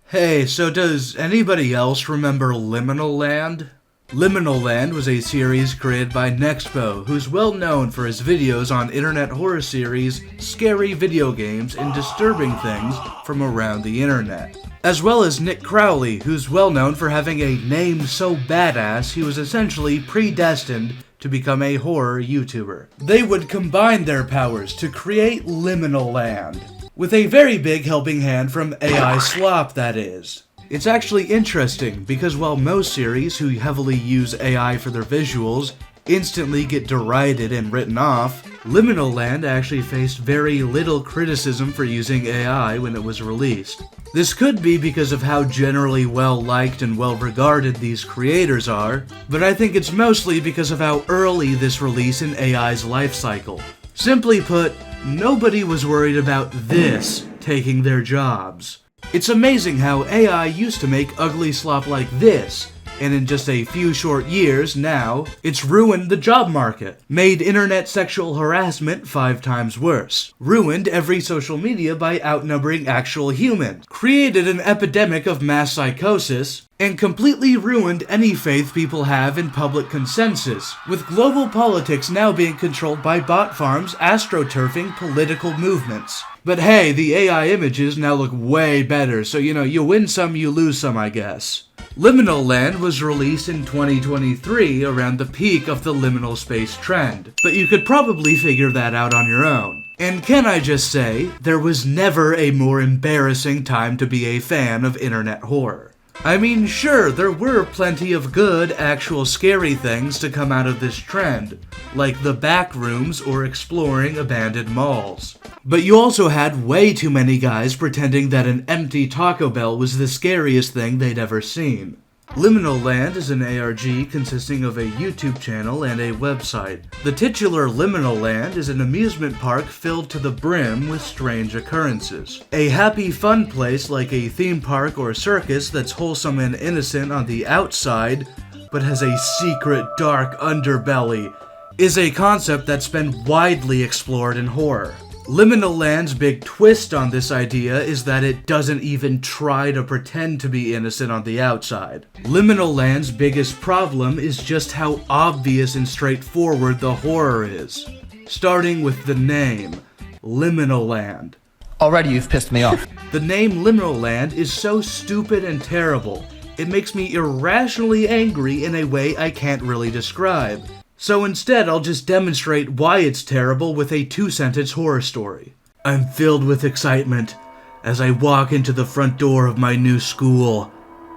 Hey, so does anybody else remember Liminal Land? Liminal Land was a series created by Nexpo, who's well known for his videos on internet horror series, scary video games, and disturbing things from around the internet. As well as Nick Crowley, who's well known for having a name so badass he was essentially predestined to become a horror YouTuber. They would combine their powers to create Liminal Land, with a very big helping hand from AI slop, that is. It's actually interesting, because while most series who heavily use AI for their visuals instantly get derided and written off, Liminal Land actually faced very little criticism for using AI when it was released. This could be because of how generally well-liked and well-regarded these creators are, but I think it's mostly because of how early this release in AI's life cycle. Simply put, nobody was worried about this taking their jobs. It's amazing how AI used to make ugly slop like this, and in just a few short years now, it's ruined the job market, made internet sexual harassment 5 times worse, ruined every social media by outnumbering actual humans, created an epidemic of mass psychosis, and completely ruined any faith people have in public consensus, with global politics now being controlled by bot farms astroturfing political movements. But hey, the AI images now look way better, so you win some, you lose some, I guess. Liminal Land was released in 2023 around the peak of the liminal space trend, but you could probably figure that out on your own. And can I just say, there was never a more embarrassing time to be a fan of internet horror. I mean, sure, there were plenty of good, actual scary things to come out of this trend, like the back rooms or exploring abandoned malls. But you also had way too many guys pretending that an empty Taco Bell was the scariest thing they'd ever seen. Liminal Land is an ARG consisting of a YouTube channel and a website. The titular Liminal Land is an amusement park filled to the brim with strange occurrences. A happy, fun place like a theme park or circus that's wholesome and innocent on the outside, but has a secret, dark underbelly, is a concept that's been widely explored in horror. Liminal Land's big twist on this idea is that it doesn't even try to pretend to be innocent on the outside. Liminal Land's biggest problem is just how obvious and straightforward the horror is. Starting with the name, Liminal Land. Already you've pissed me off. The name Liminal Land is so stupid and terrible, it makes me irrationally angry in a way I can't really describe. So instead, I'll just demonstrate why it's terrible with a 2-sentence horror story. I'm filled with excitement as I walk into the front door of my new school.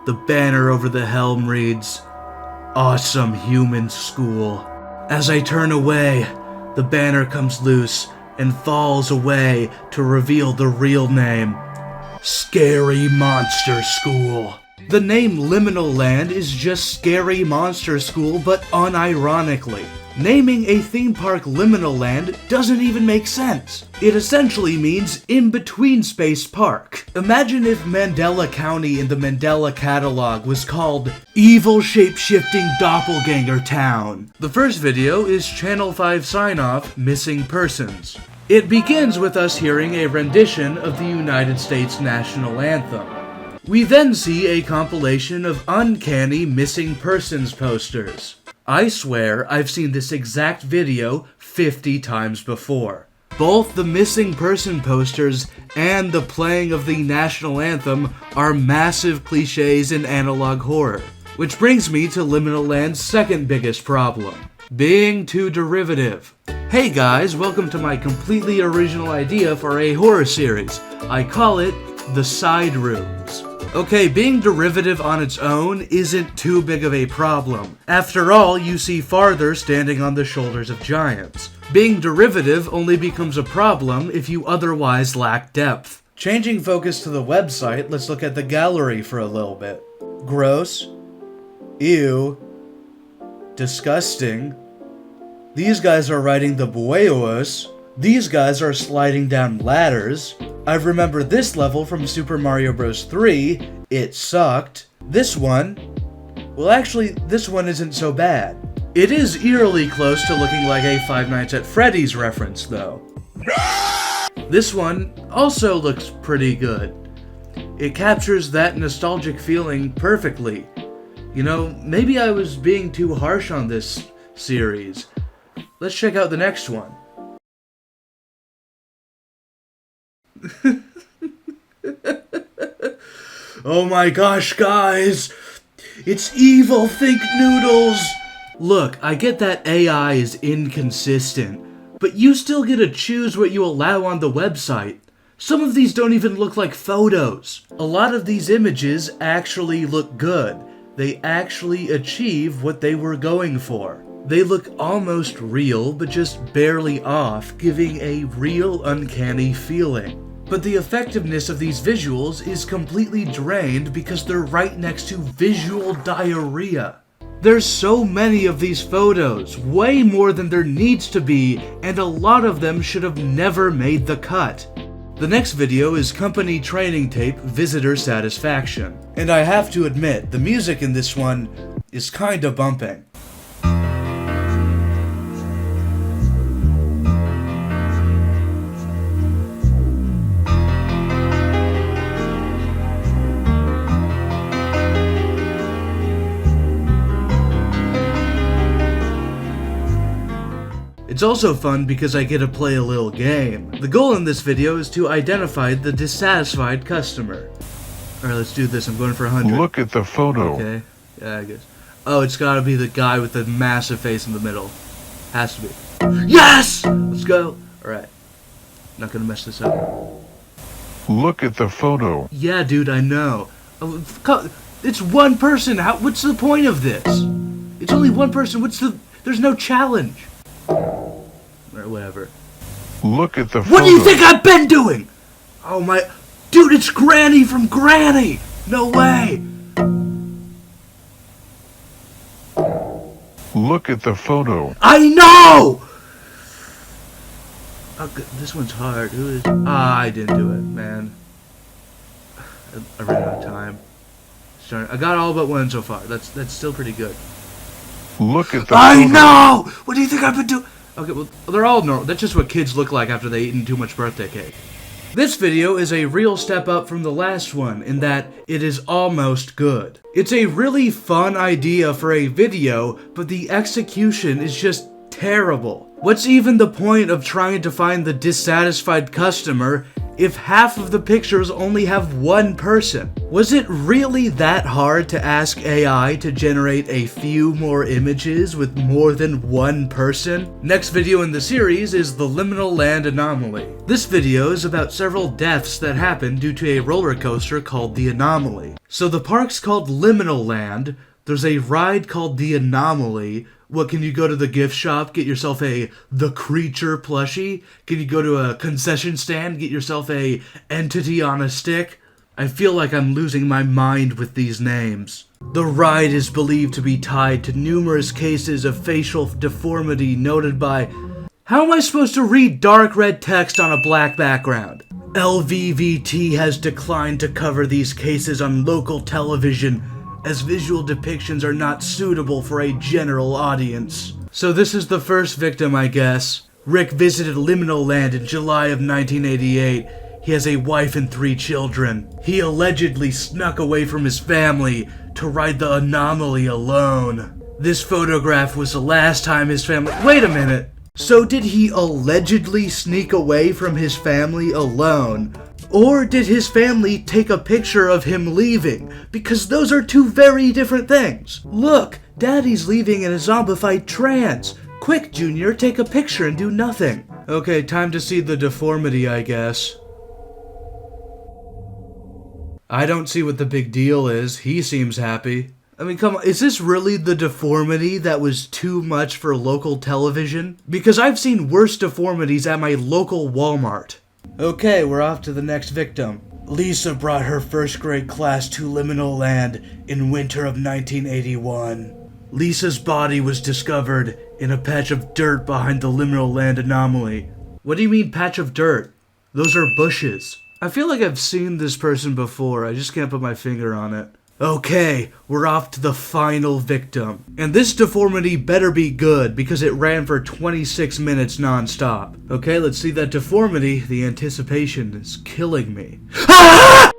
The banner over the helm reads, "Awesome Human School." As I turn away, the banner comes loose and falls away to reveal the real name, Scary Monster School. The name Liminal Land is just Scary Monster School, but unironically. Naming a theme park Liminal Land doesn't even make sense. It essentially means in-between space park. Imagine if Mandela County in the Mandela catalog was called Evil Shape-Shifting Doppelganger Town. The first video is Channel 5 sign-off, Missing Persons. It begins with us hearing a rendition of the United States National Anthem. We then see a compilation of uncanny missing persons posters. I swear I've seen this exact video 50 times before. Both the missing person posters and the playing of the national anthem are massive cliches in analog horror. Which brings me to Liminal Land's second biggest problem, being too derivative. Hey guys, welcome to my completely original idea for a horror series. I call it The Side Rooms. Okay, being derivative on its own isn't too big of a problem. After all, you see farther standing on the shoulders of giants. Being derivative only becomes a problem if you otherwise lack depth. Changing focus to the website, let's look at the gallery for a little bit. Gross. Ew. Disgusting. These guys are riding the bueos. These guys are sliding down ladders. I remember this level from Super Mario Bros. 3. It sucked. This one... well, actually, this one isn't so bad. It is eerily close to looking like a Five Nights at Freddy's reference, though. This one also looks pretty good. It captures that nostalgic feeling perfectly. You know, maybe I was being too harsh on this series. Let's check out the next one. Oh my gosh, guys! It's Evil Think Noodles! Look, I get that AI is inconsistent, but you still get to choose what you allow on the website. Some of these don't even look like photos. A lot of these images actually look good. They actually achieve what they were going for. They look almost real, but just barely off, giving a real uncanny feeling. But the effectiveness of these visuals is completely drained because they're right next to visual diarrhea. There's so many of these photos, way more than there needs to be, and a lot of them should have never made the cut. The next video is Company Training Tape Visitor Satisfaction. And I have to admit, the music in this one is kinda bumping. It's also fun because I get to play a little game. The goal in this video is to identify the dissatisfied customer. Alright, let's do this. I'm going for 100. Look at the photo. Okay, yeah, I guess. Oh, it's gotta be the guy with the massive face in the middle. Has to be. Yes! Let's go. Alright. Not gonna mess this up. Look at the photo. Yeah, dude, I know. It's one person. What's the point of this? It's only one person. There's no challenge. Or whatever. Look at the photo. What do you think I've been doing? Oh my... Dude, it's Granny from Granny! No way! Look at the photo. I know! Oh, this one's hard. Who is... I didn't do it, man. I ran out of time. Sorry, I got all but one so far. That's still pretty good. Look at the I photo. know! What do you think I've been doing? Okay, well, they're all normal. That's just what kids look like after they eaten too much birthday cake. This video is a real step up from the last one in that it is almost good. It's a really fun idea for a video, but the execution is just terrible. What's even the point of trying to find the dissatisfied customer if half of the pictures only have one person? Was it really that hard to ask AI to generate a few more images with more than one person? Next video in the series is the Liminal Land Anomaly. This video is about several deaths that happened due to a roller coaster called the Anomaly. So the park's called Liminal Land, there's a ride called the Anomaly. What, can you go to the gift shop, get yourself a The Creature plushie? Can you go to a concession stand, get yourself a Entity on a Stick? I feel like I'm losing my mind with these names. The ride is believed to be tied to numerous cases of facial deformity noted by... How am I supposed to read dark red text on a black background? LVVT has declined to cover these cases on local television, as visual depictions are not suitable for a general audience. So this is the first victim, I guess. Rick visited Liminal Land in July of 1988. He has a wife and 3 children. He allegedly snuck away from his family to ride the Anomaly alone. This photograph was the last time his family... Wait a minute! So did he allegedly sneak away from his family alone? Or did his family take a picture of him leaving? Because those are two very different things. Look, Daddy's leaving in a zombified trance. Quick, Junior, take a picture and do nothing. Okay, time to see the deformity, I guess. I don't see what the big deal is. He seems happy. I mean, come on, is this really the deformity that was too much for local television? Because I've seen worse deformities at my local Walmart. Okay, we're off to the next victim. Lisa brought her first grade class to Liminal Land in winter of 1981. Lisa's body was discovered in a patch of dirt behind the Liminal Land Anomaly. What do you mean patch of dirt? Those are bushes. I feel like I've seen this person before, I just can't put my finger on it. Okay, we're off to the final victim. And this deformity better be good because it ran for 26 minutes non-stop. Okay, let's see that deformity. The anticipation is killing me. Ah!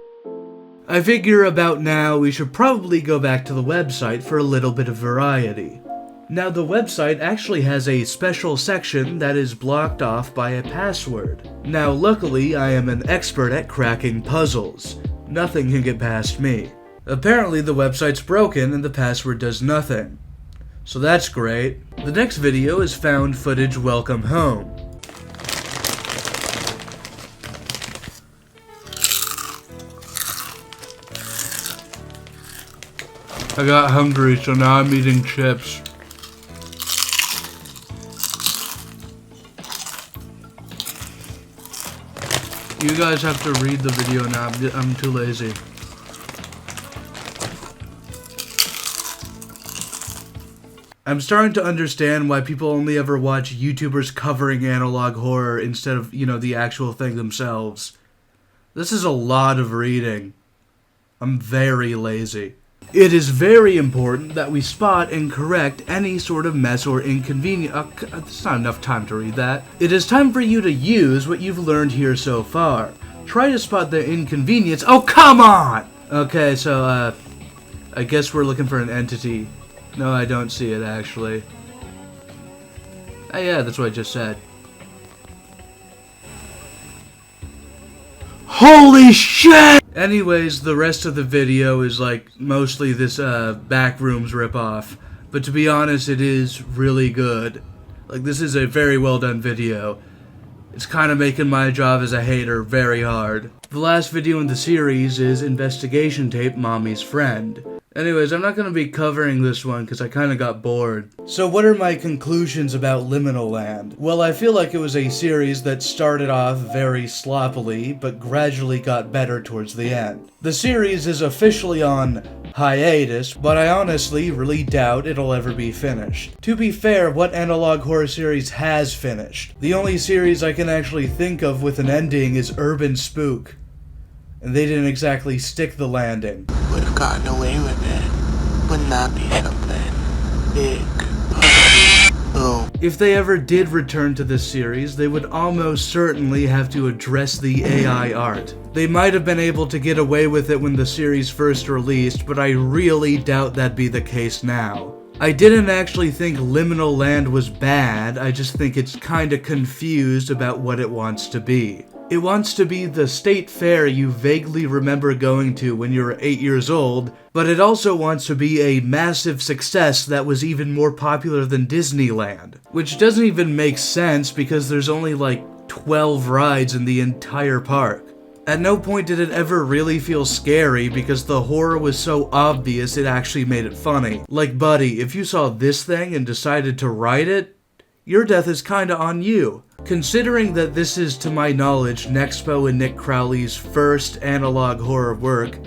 I figure about now we should probably go back to the website for a little bit of variety. Now the website actually has a special section that is blocked off by a password. Now luckily I am an expert at cracking puzzles. Nothing can get past me. Apparently the website's broken and the password does nothing. So that's great. The next video is found footage welcome home. I got hungry, so now I'm eating chips. You guys have to read the video now, I'm too lazy. I'm starting to understand why people only ever watch YouTubers covering analog horror instead of, the actual thing themselves. This is a lot of reading. I'm very lazy. It is very important that we spot and correct any sort of mess or inconvenience. There's not enough time to read that. It is time for you to use what you've learned here so far. Try to spot the inconvenience. Oh, come on! Okay, so, I guess we're looking for an entity. No, I don't see it, actually. Oh, yeah, that's what I just said. Holy shit! Anyways, the rest of the video is like mostly this Backrooms ripoff. But to be honest, it is really good. Like, this is a very well done video. It's kind of making my job as a hater very hard. The last video in the series is Investigation Tape Mommy's Friend. Anyways, I'm not going to be covering this one because I kind of got bored. So what are my conclusions about Liminal Land? Well, I feel like it was a series that started off very sloppily, but gradually got better towards the end. The series is officially on hiatus, but I honestly really doubt it'll ever be finished. To be fair, what analog horror series has finished? The only series I can actually think of with an ending is Urban Spook. And they didn't exactly stick the landing. Would have gotten away with it. Would not be something big. Boom. If they ever did return to this series, they would almost certainly have to address the AI art. They might have been able to get away with it when the series first released, but I really doubt that'd be the case now. I didn't actually think Liminal Land was bad, I just think it's kinda confused about what it wants to be. It wants to be the state fair you vaguely remember going to when you were 8 years old, but it also wants to be a massive success that was even more popular than Disneyland. Which doesn't even make sense because there's only like 12 rides in the entire park. At no point did it ever really feel scary because the horror was so obvious it actually made it funny. Like, buddy, if you saw this thing and decided to ride it, your death is kinda on you. Considering that this is, to my knowledge, Nexpo and Nick Crowley's first analog horror work,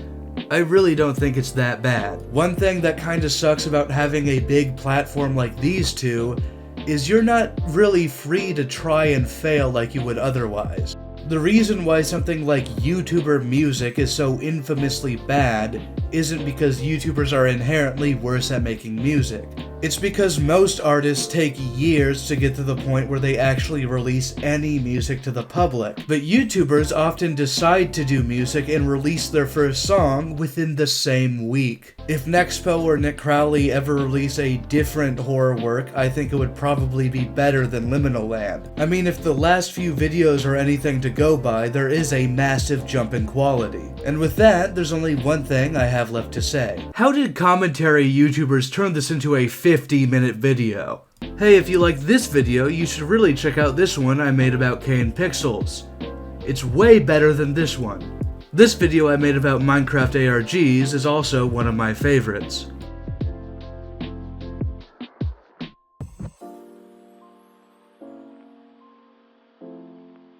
I really don't think it's that bad. One thing that kinda sucks about having a big platform like these two is you're not really free to try and fail like you would otherwise. The reason why something like YouTuber music is so infamously bad isn't because YouTubers are inherently worse at making music. It's because most artists take years to get to the point where they actually release any music to the public. But YouTubers often decide to do music and release their first song within the same week. If Nexpo or Nick Crowley ever release a different horror work, I think it would probably be better than Liminal Land. I mean, if the last few videos are anything to go by, there is a massive jump in quality. And with that, there's only one thing I have left to say. How did commentary YouTubers turn this into a 50-minute video? Hey, if you like this video, you should really check out this one I made about Kane Pixels. It's way better than this one. This video I made about Minecraft ARGs is also one of my favorites.